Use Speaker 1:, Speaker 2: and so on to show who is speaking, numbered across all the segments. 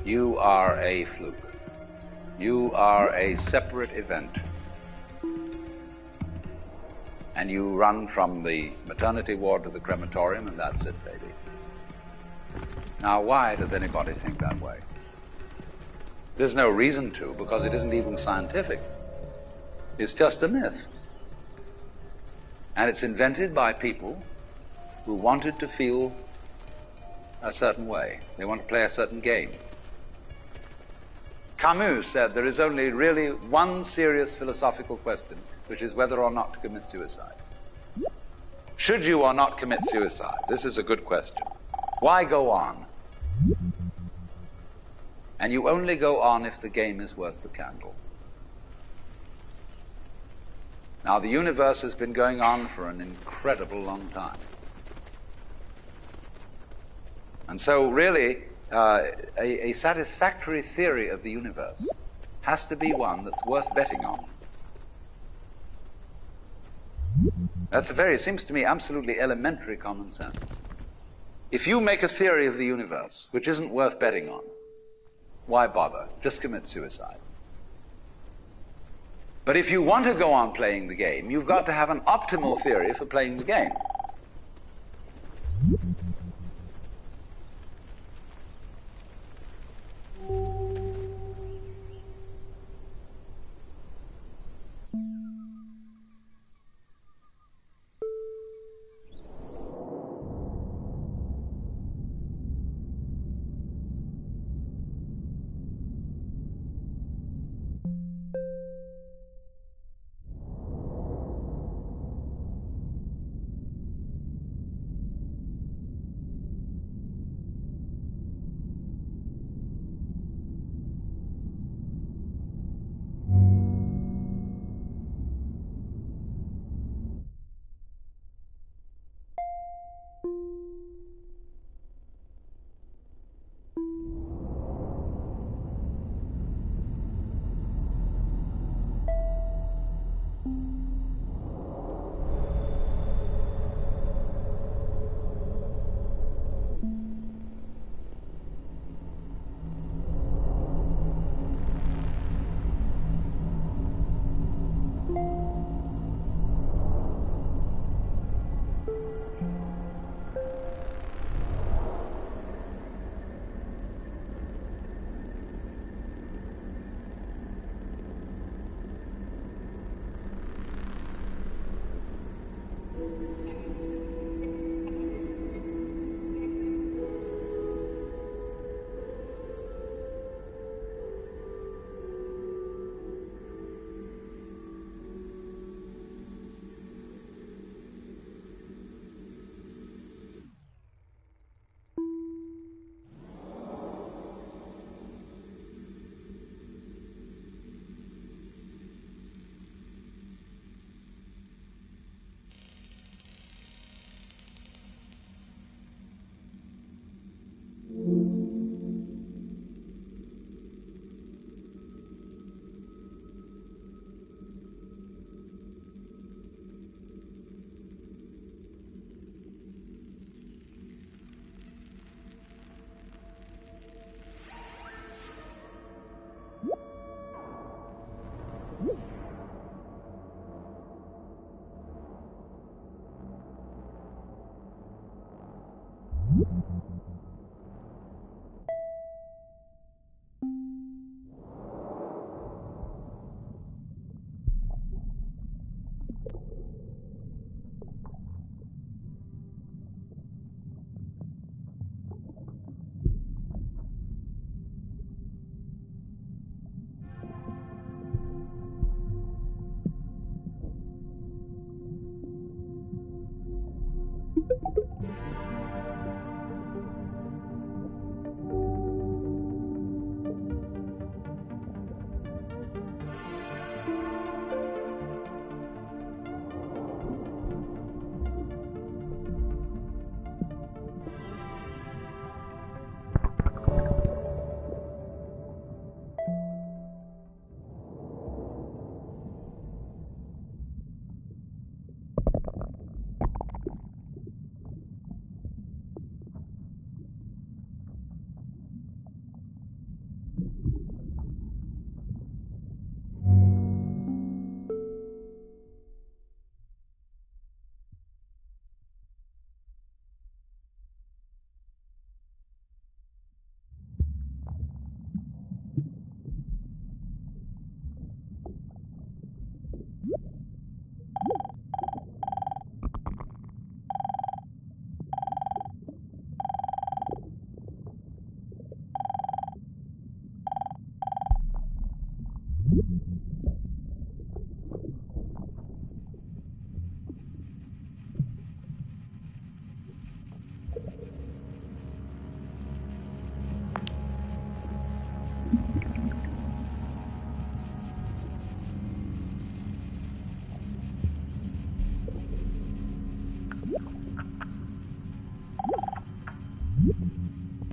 Speaker 1: You are a fluke. You are a separate event. And you run from the maternity ward to the crematorium, and that's it, baby. Now, why does anybody think that way? There's no reason to, because it isn't even scientific. It's just a myth. And it's invented by people who wanted to feel a certain way. They want to play a certain game. Camus said there is only really one serious philosophical question, which is whether or not to commit suicide. Should you or not commit suicide? This is a good question. Why go on? And you only go on if the game is worth the candle. Now, the universe has been going on for an incredible long time. And so, really, a satisfactory theory of the universe has to be one that's worth betting on. That's it seems to me, absolutely elementary common sense. If you make a theory of the universe which isn't worth betting on, why bother? Just commit suicide. But if you want to go on playing the game, you've got to have an optimal theory for playing the game.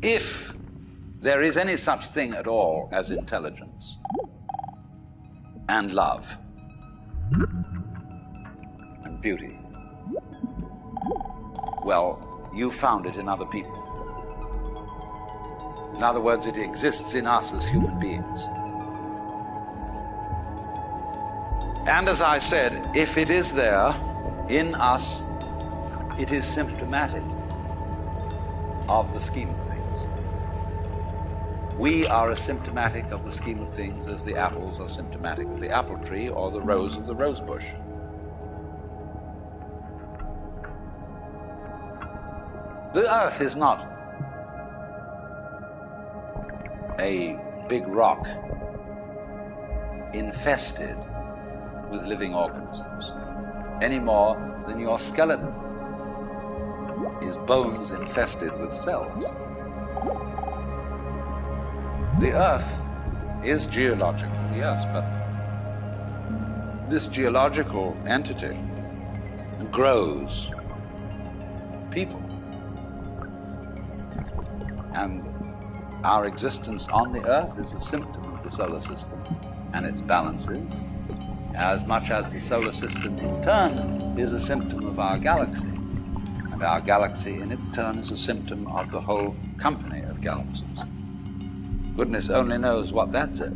Speaker 1: if there is any such thing at all as intelligence and love and beauty, well, you found it in other people. In other words, it exists in us as human beings. And as I said, if it is there in us, it is symptomatic of the scheme of things. We are as symptomatic of the scheme of things as the apples are symptomatic of the apple tree or the rose of the rose bush. The earth is not a big rock infested with living organisms, any more than your skeleton is bones infested with cells. The earth is geological, yes, but this geological entity grows people. And our existence on the earth is a symptom of the solar system and its balances, as much as the solar system in turn is a symptom of our galaxy. And our galaxy in its turn is a symptom of the whole company of galaxies. Goodness only knows what that's it.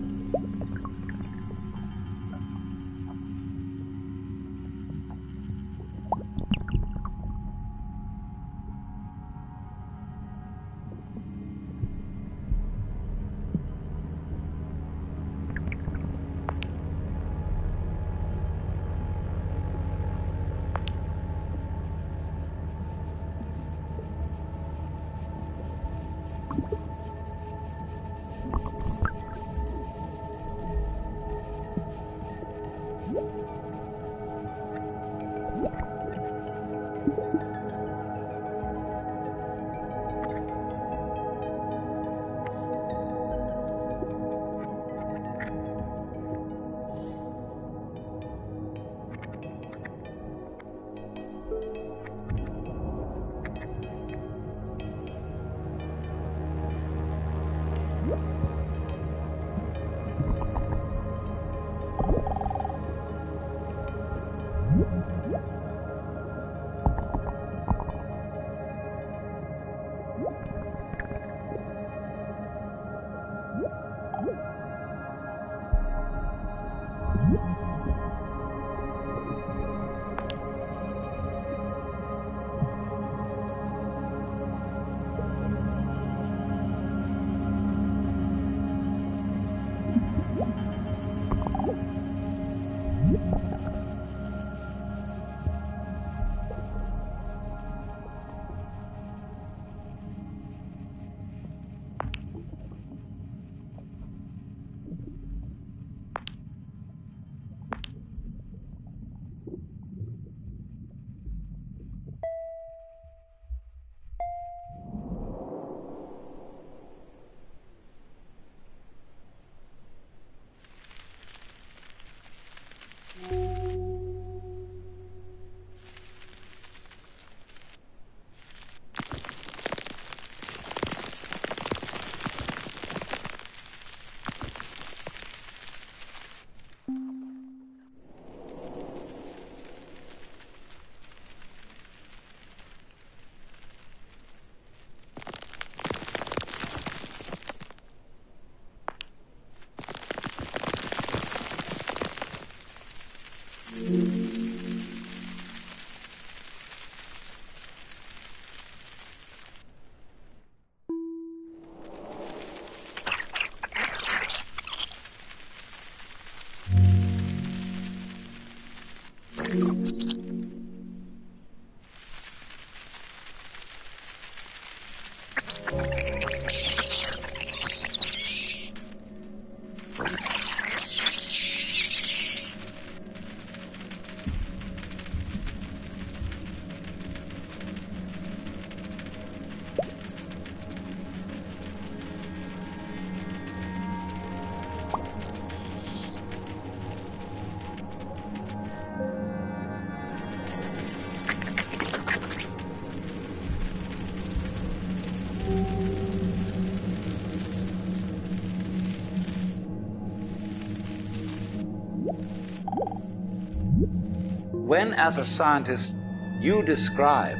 Speaker 1: when, as a scientist, you describe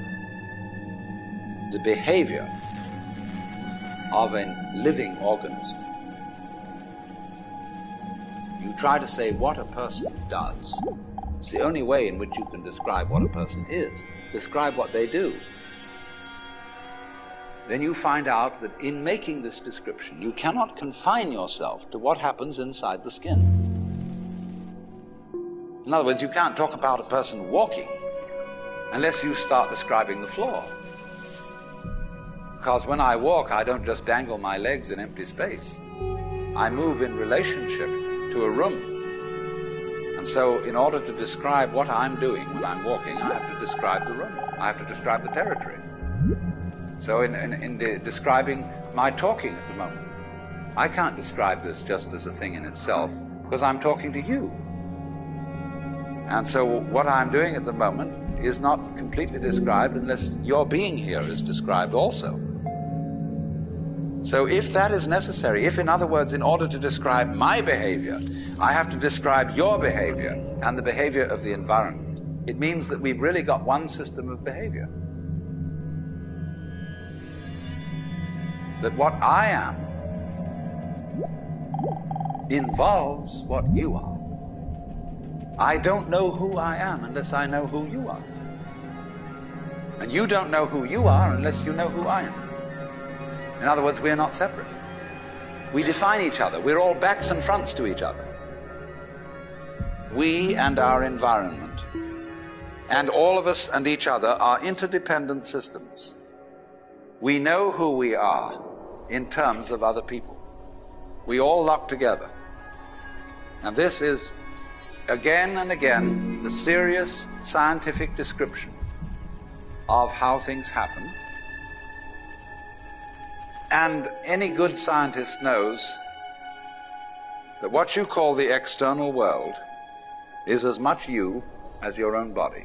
Speaker 1: the behavior of a living organism, you try to say what a person does. It's the only way in which you can describe what a person is. Describe what they do. Then you find out that in making this description, you cannot confine yourself to what happens inside the skin. In other words, you can't talk about a person walking unless you start describing the floor. Because when I walk, I don't just dangle my legs in empty space. I move in relationship to a room. And so in order to describe what I'm doing when I'm walking, I have to describe the room. I have to describe the territory. So in describing my talking at the moment, I can't describe this just as a thing in itself, because I'm talking to you. And so what I'm doing at the moment is not completely described unless your being here is described also. So if that is necessary, if, in other words, in order to describe my behavior, I have to describe your behavior and the behavior of the environment, it means that we've really got one system of behavior. That what I am involves what you are. I don't know who I am unless I know who you are. And you don't know who you are unless you know who I am. In other words, we're not separate. We define each other. We're all backs and fronts to each other. We and our environment, and all of us and each other, are interdependent systems. We know who we are in terms of other people. We all lock together. And this is, again and again, the serious scientific description of how things happen. And any good scientist knows that what you call the external world is as much you as your own body.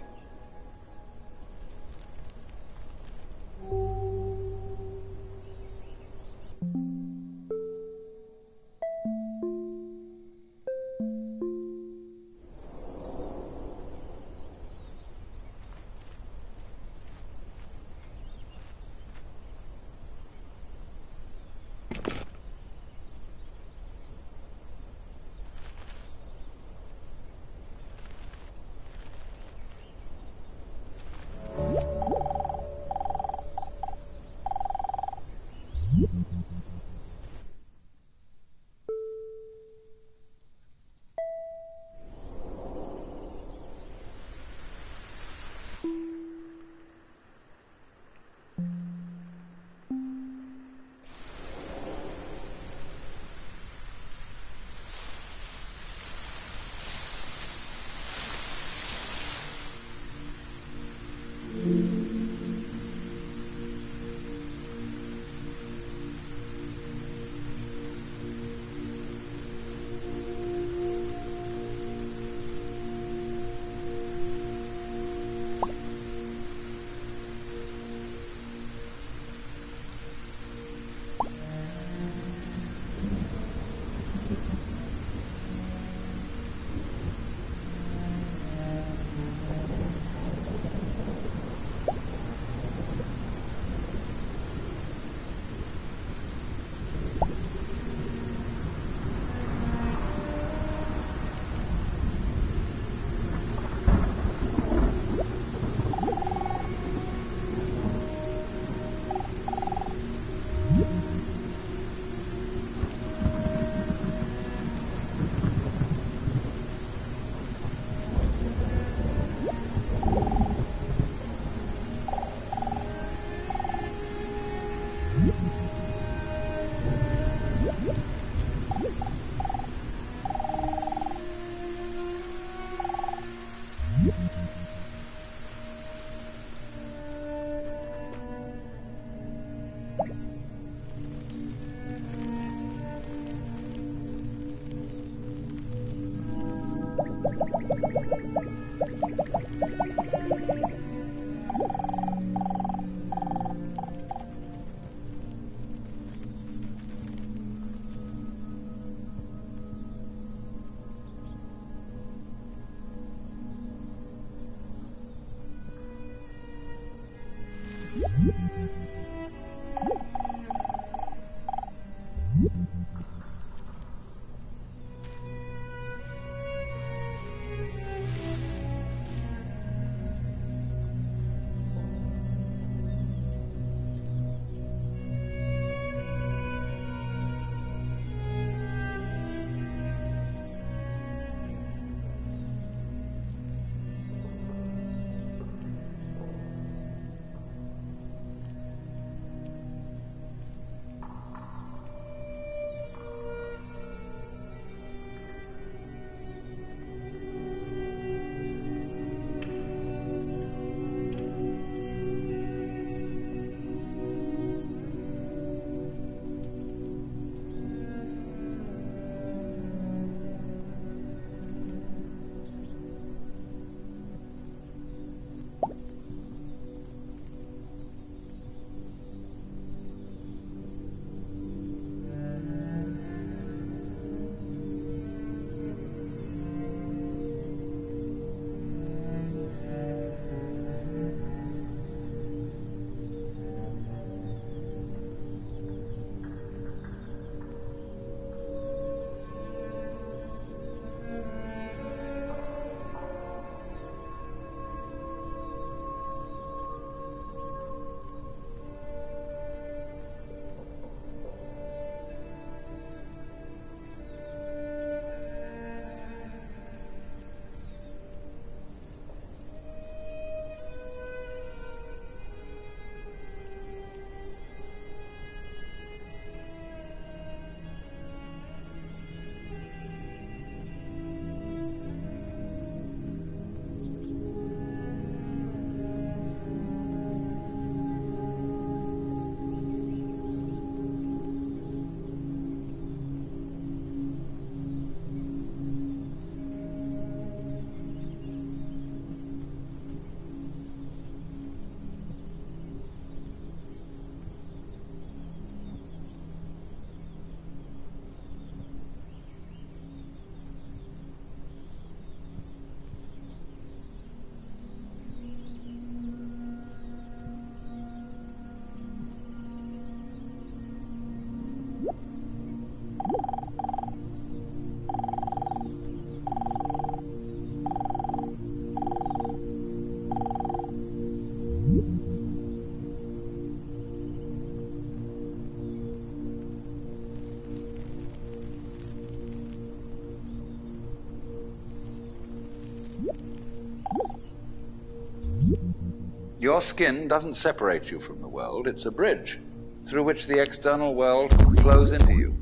Speaker 1: Your skin doesn't separate you from the world. It's a bridge through which the external world flows into you,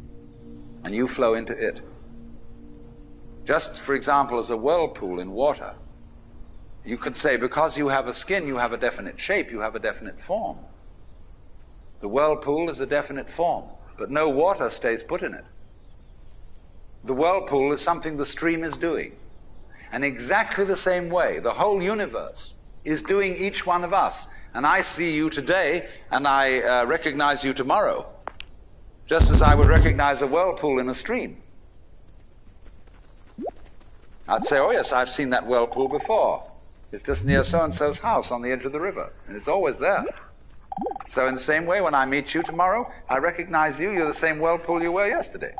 Speaker 1: and you flow into it. Just, for example, as a whirlpool in water, you could say, because you have a skin, you have a definite shape, you have a definite form. The whirlpool is a definite form, but no water stays put in it. The whirlpool is something the stream is doing. And exactly the same way, the whole universe is doing each one of us. And I see you today, and I recognize you tomorrow, just as I would recognize a whirlpool in a stream. I'd say, oh yes, I've seen that whirlpool before. It's just near so-and-so's house on the edge of the river, and it's always there. So in the same way, when I meet you tomorrow, I recognize you. You're the same whirlpool you were yesterday.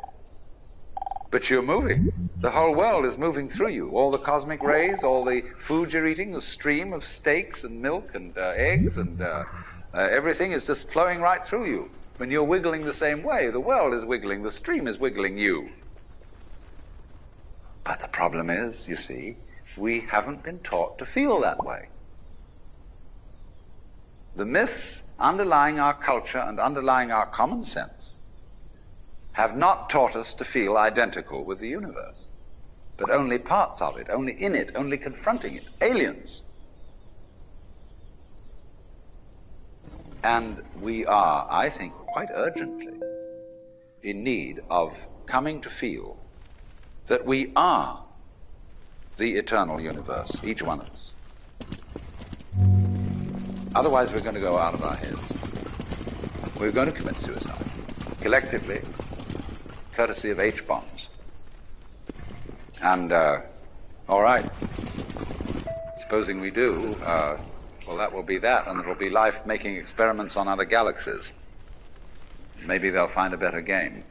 Speaker 1: But you're moving. The whole world is moving through you. All the cosmic rays, all the food you're eating, the stream of steaks and milk and eggs and everything is just flowing right through you. When you're wiggling the same way, the world is wiggling, the stream is wiggling you. But the problem is, you see, we haven't been taught to feel that way. The myths underlying our culture and underlying our common sense have not taught us to feel identical with the universe, but only parts of it, only in it, only confronting it, aliens. And we are, I think, quite urgently in need of coming to feel that we are the eternal universe, each one of us. Otherwise, we're going to go out of our heads. We're going to commit suicide, collectively, courtesy of H-bombs. And, all right, supposing we do, well, that will be that, and it'll be life making experiments on other galaxies. Maybe they'll find a better game.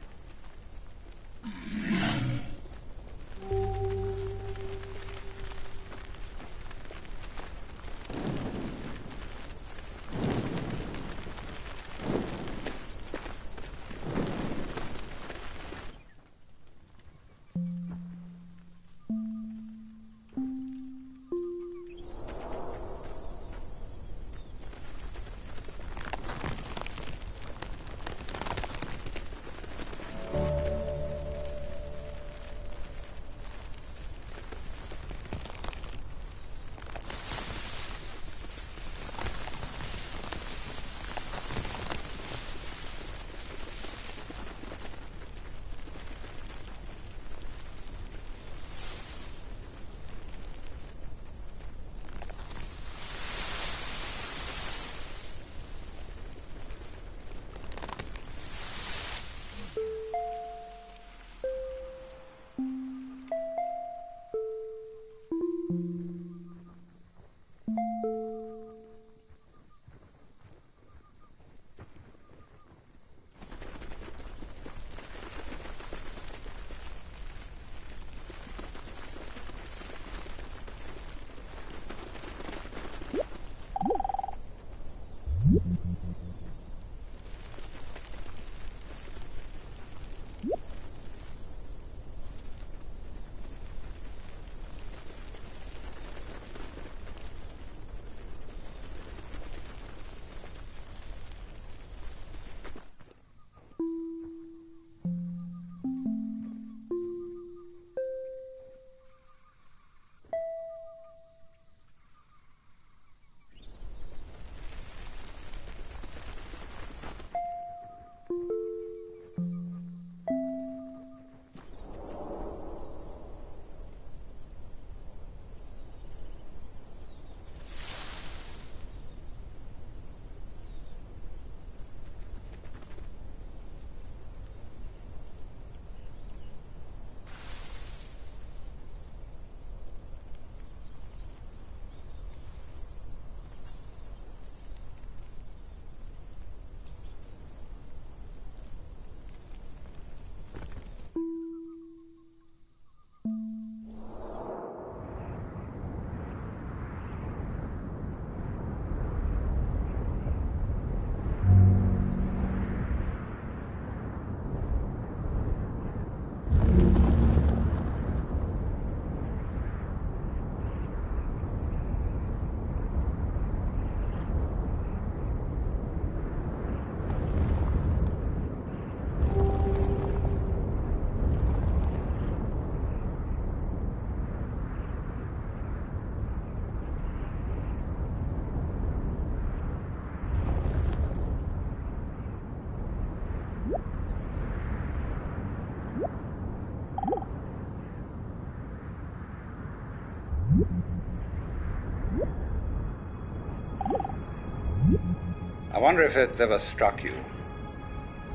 Speaker 1: I wonder if it's ever struck you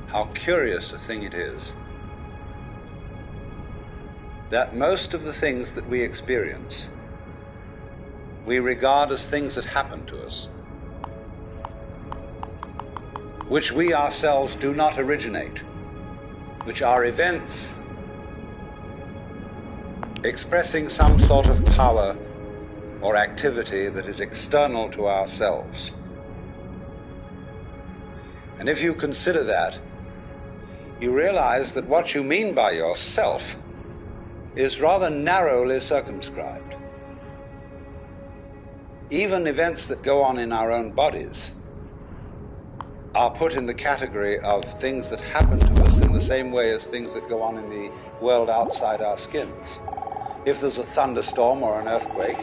Speaker 1: how curious a thing it is that most of the things that we experience we regard as things that happen to us, which we ourselves do not originate, which are events expressing some sort of power or activity that is external to ourselves. And if you consider that, you realize that what you mean by yourself is rather narrowly circumscribed. Even events that go on in our own bodies are put in the category of things that happen to us in the same way as things that go on in the world outside our skins. If there's a thunderstorm or an earthquake,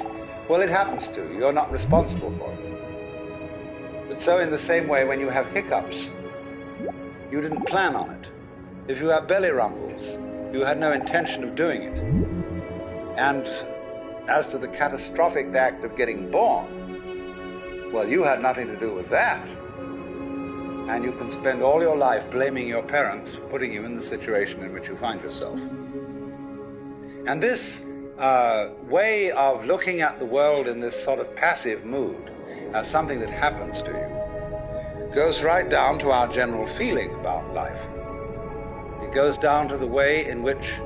Speaker 1: well, it happens to you. You're not responsible for it. But so in the same way, when you have hiccups, you didn't plan on it. If you have belly rumbles, you had no intention of doing it. And as to the catastrophic act of getting born, well, you had nothing to do with that. And you can spend all your life blaming your parents for putting you in the situation in which you find yourself. And this way of looking at the world in this sort of passive mood as something that happens to you, goes right down to our general feeling about life. It goes down to the way in which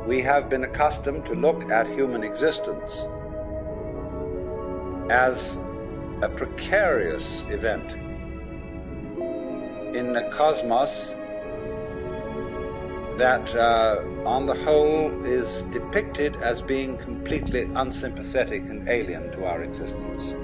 Speaker 1: we have been accustomed to look at human existence as a precarious event in a cosmos that, on the whole, is depicted as being completely unsympathetic and alien to our existence.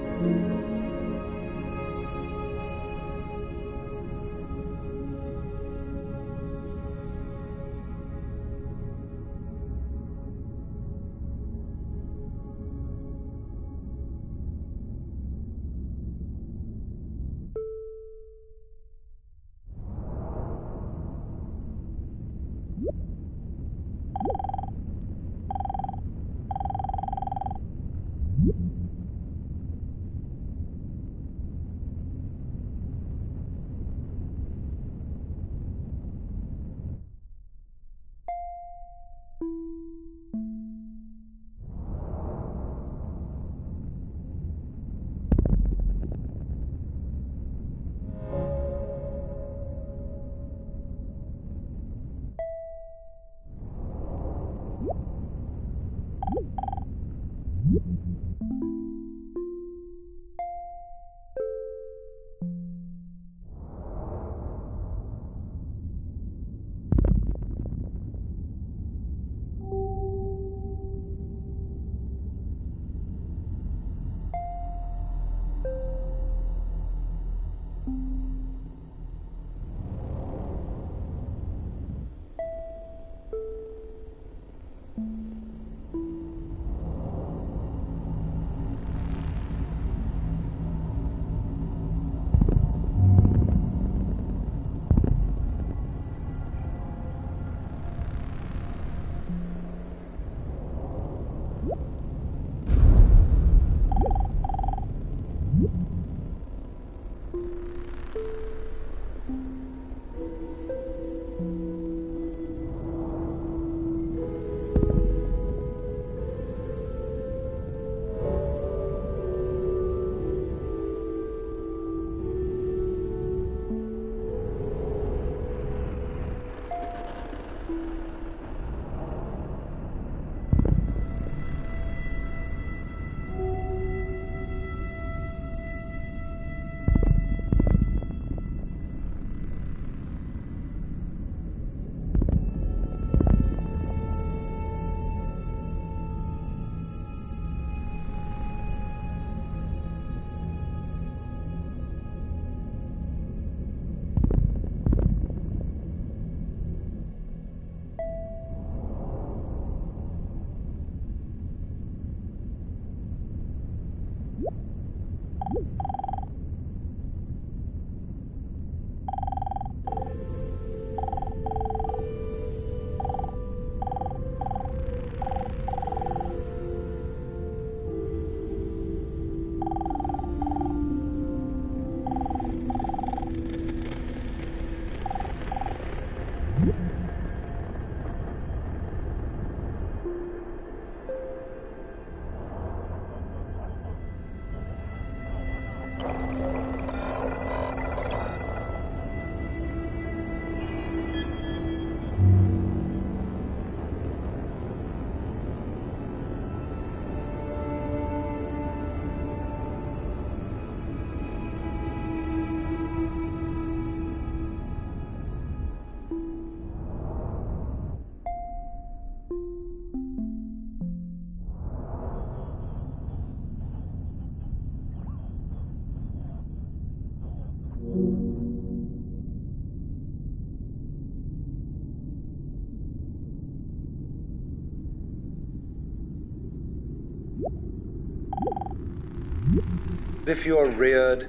Speaker 1: If you're reared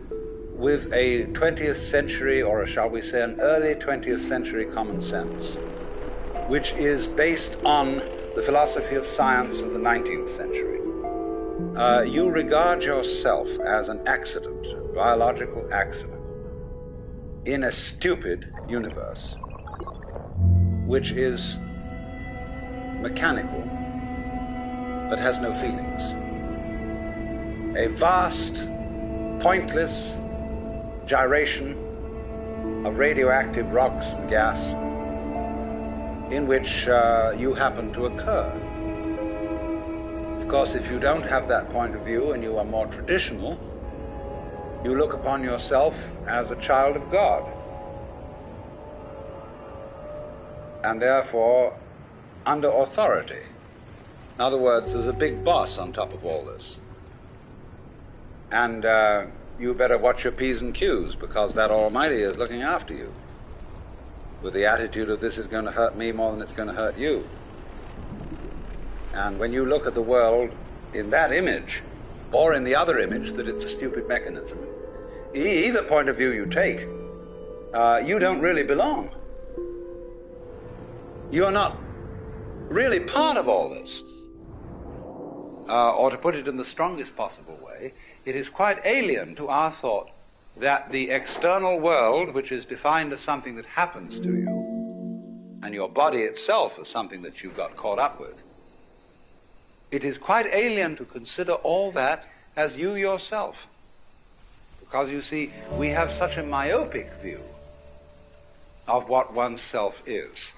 Speaker 1: with a 20th century, or shall we say an early 20th century common sense, which is based on the philosophy of science of the 19th century, you regard yourself as an accident, a biological accident, in a stupid universe, which is mechanical, but has no feelings. A vast pointless gyration of radioactive rocks and gas in which you happen to occur. Of course, if you don't have that point of view and you are more traditional, you look upon yourself as a child of God, and therefore under authority. In other words, there's a big boss on top of all this. And you better watch your P's and Q's, because that Almighty is looking after you, with the attitude of this is going to hurt me more than it's going to hurt you. And when you look at the world in that image, or in the other image that it's a stupid mechanism, either point of view you take, you don't really belong. You're not really part of all this. Or to put it in the strongest possible way, it is quite alien to our thought that the external world, which is defined as something that happens to you, and your body itself as something that you've got caught up with, it is quite alien to consider all that as you yourself. Because, you see, we have such a myopic view of what oneself is.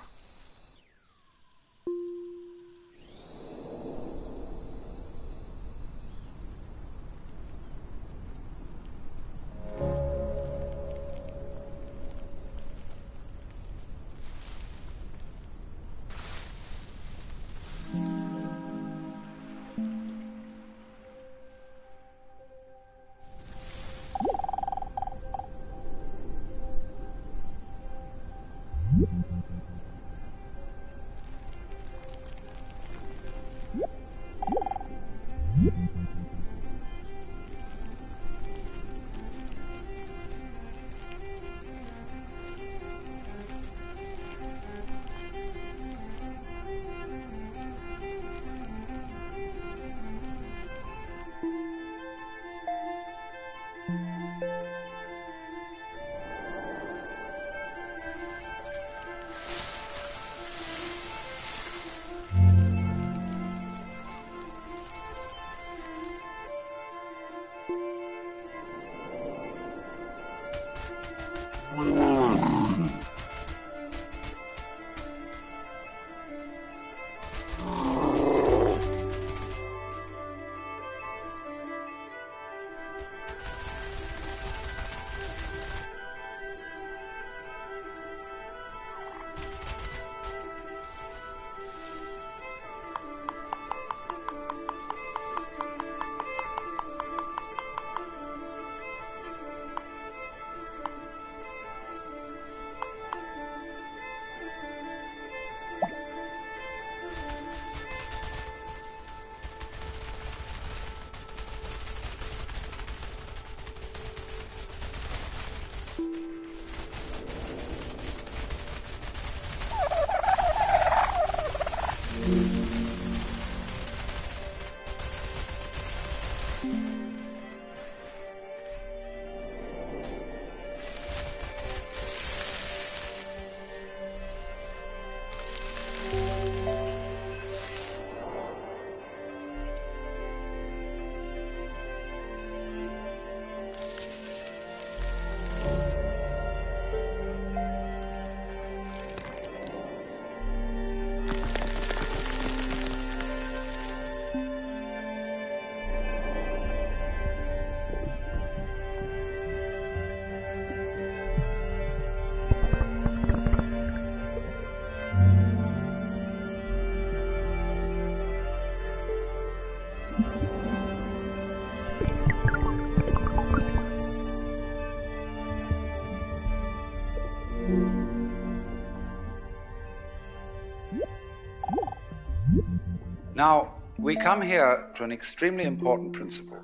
Speaker 1: Now, we come here to an extremely important principle,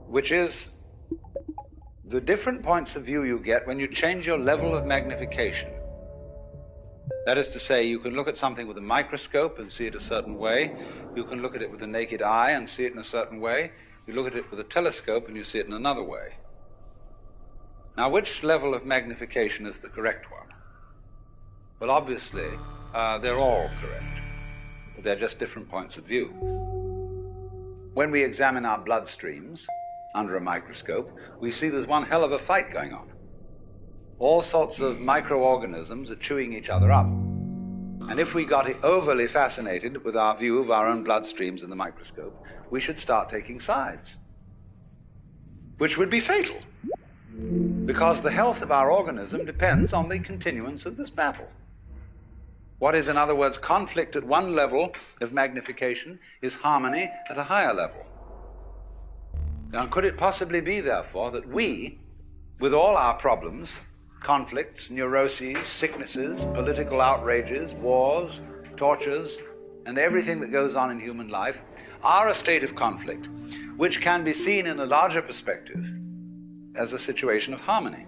Speaker 1: which is the different points of view you get when you change your level of magnification. That is to say, you can look at something with a microscope and see it a certain way. You can look at it with the naked eye and see it in a certain way. You look at it with a telescope and you see it in another way. Now, which level of magnification is the correct one? Well, obviously, they're all correct. They're just different points of view. When we examine our bloodstreams, under a microscope, we see there's one hell of a fight going on. All sorts of microorganisms are chewing each other up. And if we got overly fascinated with our view of our own bloodstreams in the microscope, we should start taking sides, which would be fatal, because the health of our organism depends on the continuance of this battle. What is, in other words, conflict at one level of magnification is harmony at a higher level. Now, could it possibly be, therefore, that we, with all our problems, conflicts, neuroses, sicknesses, political outrages, wars, tortures, and everything that goes on in human life, are a state of conflict which can be seen in a larger perspective as a situation of harmony?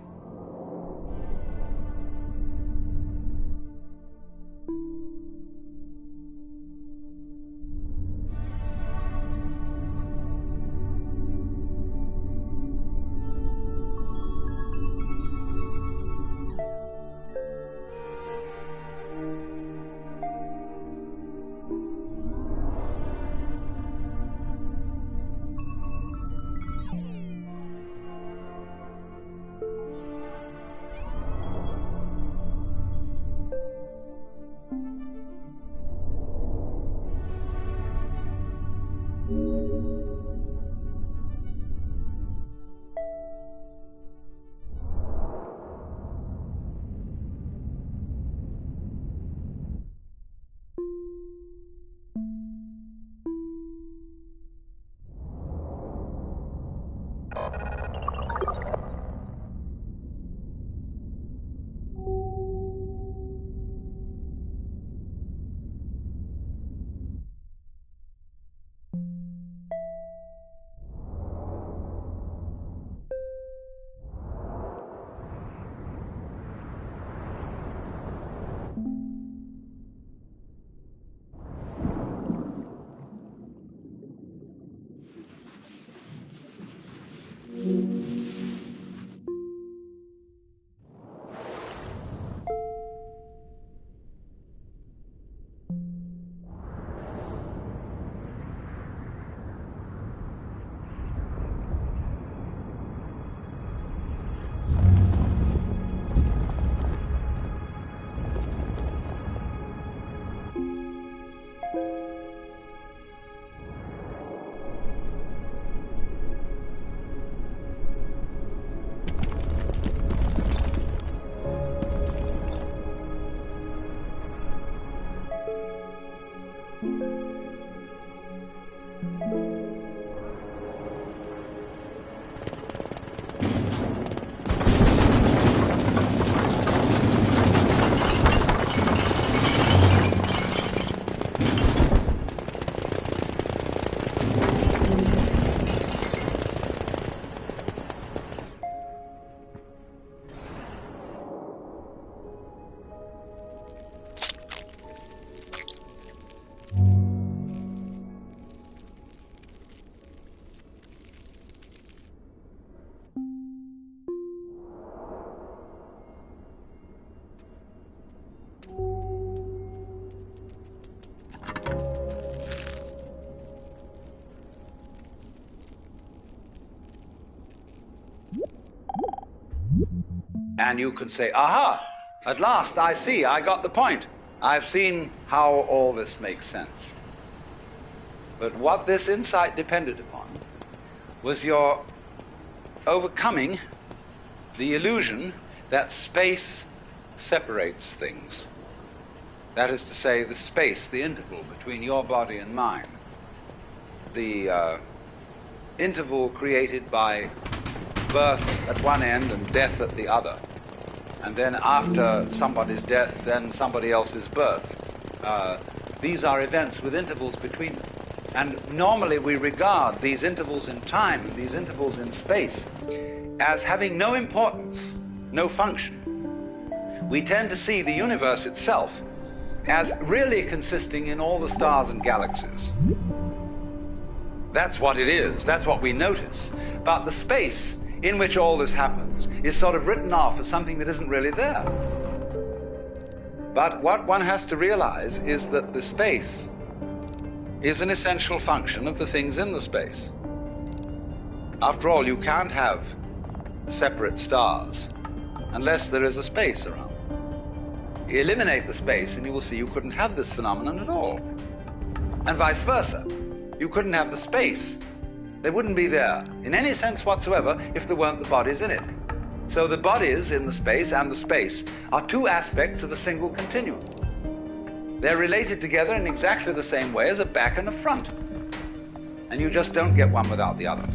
Speaker 1: And you can say, aha, at last I see, I got the point. I've seen how all this makes sense. But what this insight depended upon was your overcoming the illusion that space separates things. That is to say, the space, the interval between your body and mine. The interval created by birth at one end and death at the other. And then after somebody's death, then somebody else's birth. These are events with intervals between them. And normally we regard these intervals in time and these intervals in space as having no importance, no function. We tend to see the universe itself as really consisting in all the stars and galaxies. That's what it is. That's what we notice. But the space in which all this happens is sort of written off as something that isn't really there. But what one has to realize is that the space is an essential function of the things in the space. After all, you can't have separate stars unless there is a space around. Eliminate the space and you will see you couldn't have this phenomenon at all. And vice versa. You couldn't have the space. They wouldn't be there in any sense whatsoever if there weren't the bodies in it. So the bodies in the space and the space are two aspects of a single continuum. They're related together in exactly the same way as a back and a front. And you just don't get one without the other.